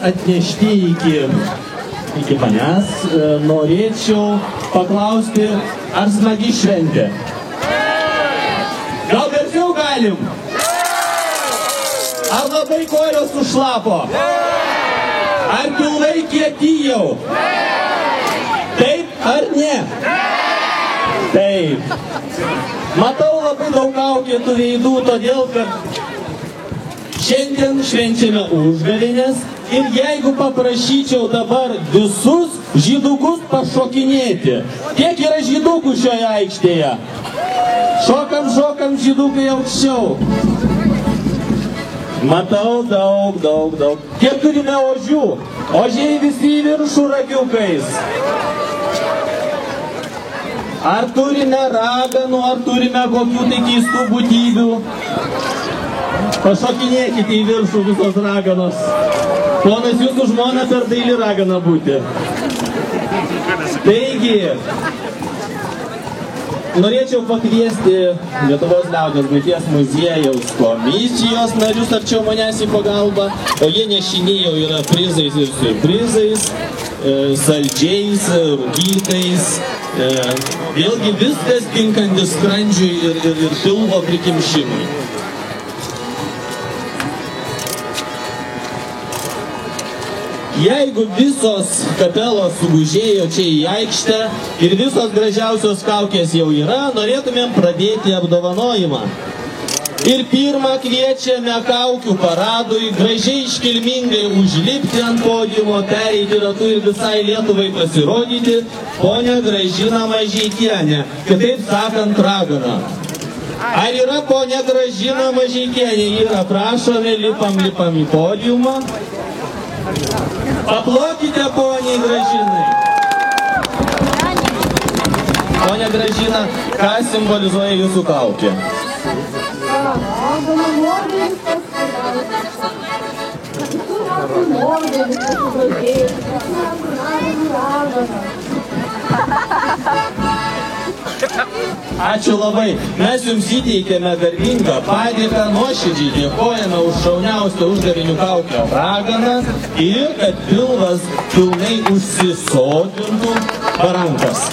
atnešti iki manęs, norėčiau paklausti, ar smagi šventė? Gal garsiau galim? Ar labai kojos sušlapo? Ar pilvai kieti jau? Taip ar ne? Taip. Matau labai daug kaukėtų veidų, todėl kad šiandien švenčiame užgavėnes ir jeigu paprašyčiau dabar visus žydukus pašokinėti. Kiek yra žydukų šioje aikštėje? Šokam žydukai aukščiau. Matau daug. Kiek turime ožių? Ožiai visi į viršų ragiukais. Ar turime raganų, ar turime kokių tai keistų būtybių? Pašokinėkite į viršų visos raganos. Ponas, jūsų žmona per daili ragana būti. Taigi, norėčiau pakviesti Lietuvos liaudies buities muziejaus komisijos narius arčiau manęs į pagalbą, o jie nešiniai jau yra prizais ir surprizais, saldžiais, rūkytais, vėlgi viskas tinkantis skrandžiui ir pilvo prikimšimui. Jeigu visos kapelos sugužėjo čia į aikštę ir visos gražiausios kaukės jau yra, norėtumėm pradėti apdovanojimą. Ir pirmą kviečiame kaukių paradui gražiai iškilmingai užlipti ant podiumo, pereiti ratu ir visai Lietuvai pasirodyti ponę Gražiną Mažeikienę, kitaip sakant ragana. Ar yra ponė Gražina Mažeikienė? Yra, prašome, lipam į podiumą. Paplokite poniai Gražinai. Ponia Gražina, ką simbolizuoja jūsų kaukė? Ačiū labai. Mes jums įteikėme garbingą padėką, nuoširdžiai dėkojame už šauniausią užgavėnių kaukę raganą ir kad pilvas pilnai užsisotintų barankas.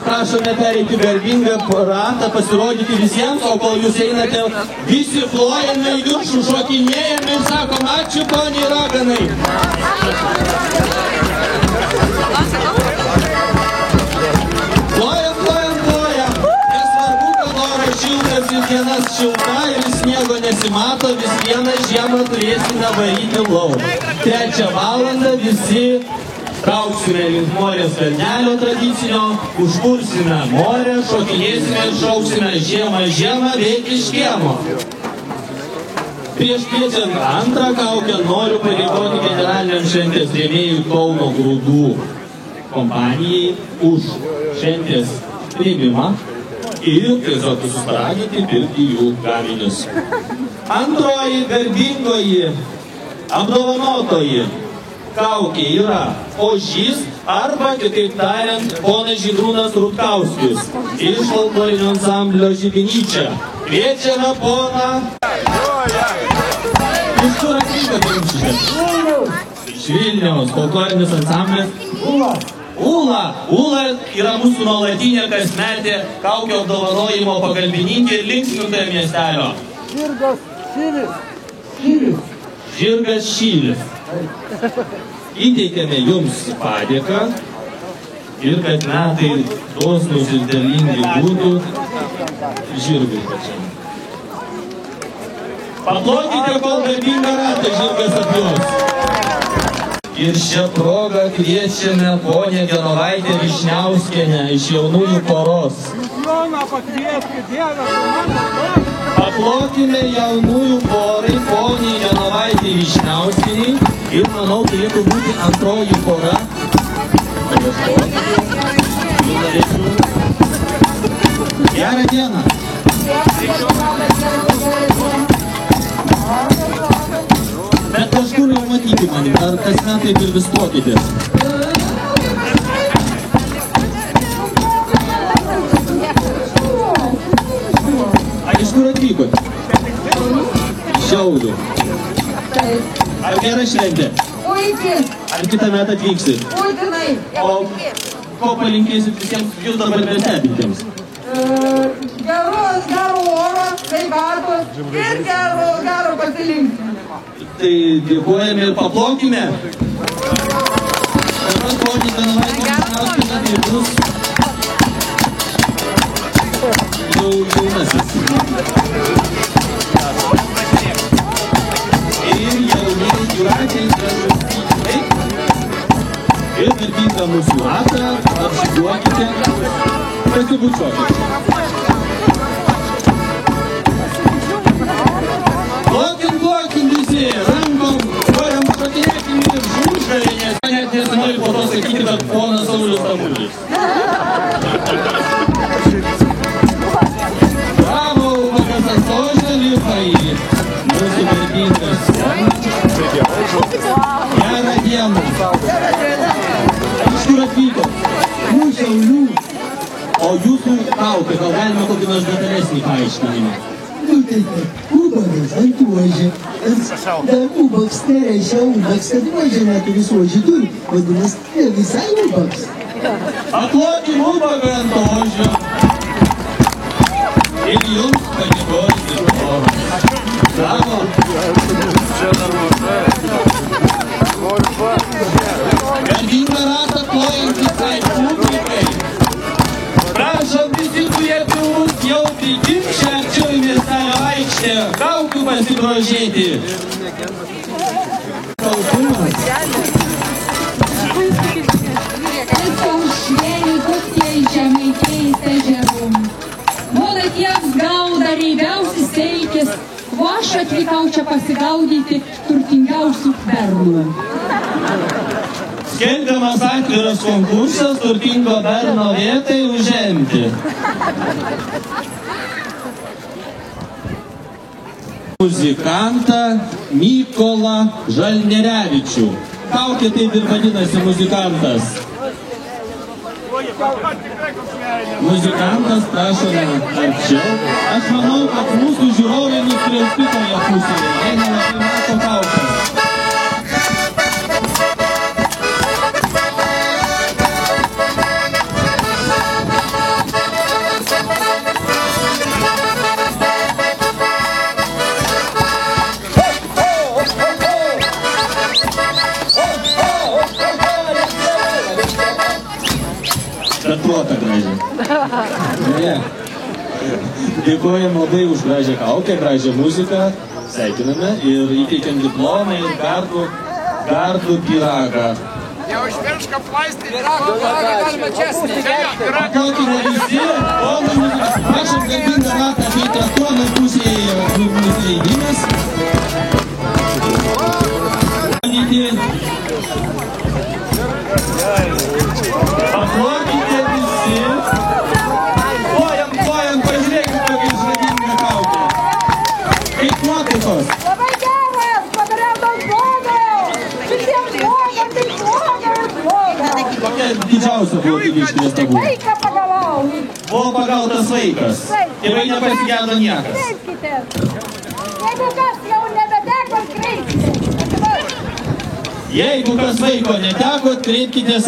Prašome pereiti garbingą ratą, pasirodyti visiems, o kol jūs einate, visi plojame į viršų, šokinėjame ir sakom, ačiū poniai raganai. Plojam. Nesvarbu, kad oras šiltas ir dienas šilta ir sniego nesimato, vis vieną žiemą turėsime varyti lauk. 3 valandą visi trauksime link Morės kalnelio tradicinio, užkursime morę, šokinėsime ir šauksime žiemą veik iš kiemo. Prieš kviečiant antrą kaukę noriu padėkoti generaliniam šventės rėmėjui Kauno grūdų kompanijai už šventės rėmimą ir tiesiog suspraginti pirkti jų gaminius. Antroji garbingoji apdovanotoji kaukė yra ožys arba, kitaip tariant, ponas Žydrūnas Rutkauskis iš folklorinio ansamblio Žibinyčia. Kviečiame poną. Iš kur atvykote jums šiandien? Iš Vilniaus, folklorinis ansamblis. Ūla yra mūsų nuolatinė kasmetė kaukio apdovanojimo pagalbininkė ir linksmintojo miestelio. Žirgas Šylis. Įteikėme jums padėką ir kad metai dosnūs ir derlingi būtų žirgai pačiam. Paplokite, kol garbingą ratą žirgas apjos. Ir šią progą kviečiame ponę Genovaitę Vyšniauskienę iš jaunųjų poros. Paplokime jaunųjų porai, poniai Genovaitei Vyšniauskienei ir manau turėtų būti antroji pora. Gerą dieną. Bet kažkur jau matyti manim, ar kasmet taip ir vis plokitės. Iš kur atvykot? Šiaulių. Ar gera šventė? Puikiai. Ar kitą metą atvyksit? Būtinai. O ko palinkėsit visiems jūs dabar bestebintiems? Gero oro, sveikatos ir gero pasilinksminimo. Tai dėkojame ir paplokime. Dabar ponis Donelaitis tai bus jaunasis. Ir jaunieji jūratės ir darbingą mūsų ratą, apšyduokite, pasibučiuokite. Blokim visi, rankom, kojam šokinėkim ir žūžgalė, nes net nesinori po to sakyti, kad ponas Saulius Tamulis. Bravo, ubagas atstožė lipai, mūsų darbingas. Gerą dieną. Iš kur atvyko? Šiaulių. O jūsų kaukė, gal galime kokį nors detalesnį paaiškinimą? Nu tai, ubagas ant uožė. Dar ubaks nereiškia ubaks, kad uožė neturi suožį turi. Vadinasi, ne visai ubaks. Aplokim ubagą ant ožio. Ir jums padėkosiu. Bravo. Garbingą ratą plojantys tai publikai. Prašom visi turėti mus jau prikimšę arčiau į miestelio aikštę. Kaukių pasigrožėti. Švėrių kokie žemaitėjais ežerų. Nuolatiems gauda reibiausi seikis, o aš atvykau čia pasigaudyti turtingiausių bernų. Skelbiamas atviras konkursas turtingo berno vietai užimti. Muzikantą Mykolą Žalnerevičių. Kaukė taip ir vadinasi muzikantas. Muzikantas, prašome arčiau. Aš manau, kad mūsų žiūrovai nuskriausti toje pusėje. Jie nelabai mato kaukę. Statuota gražiai. Dėkojame labai už gražią kaukę, gražią muziką. Sveikiname ir įteikiam diplomą ir gardų pyragą. Neužmiršk aplaisti pyragą galima česnį. Pakalkime visi, ponai muzikas. Prašom garbingą ratą apie traktuoną pusėje nusileidimas. Aplokite visi. Plojam, pažiūrėkime kokią išradingą kaukę. Kaip nuotaikos? Labai geras, padarėm daug blogo. Visiems blogo, tik blogo. Kokia didžiausia buvo gyvyškinė stabų? Vaiką pagavau. Buvo pagautas vaikas. Tėvai nepasigėdo niekas. Kreipkitės. Jeigu kas jau nebeteko, kreipkitės. Jeigu kas vaiko neteko, kreipkitės.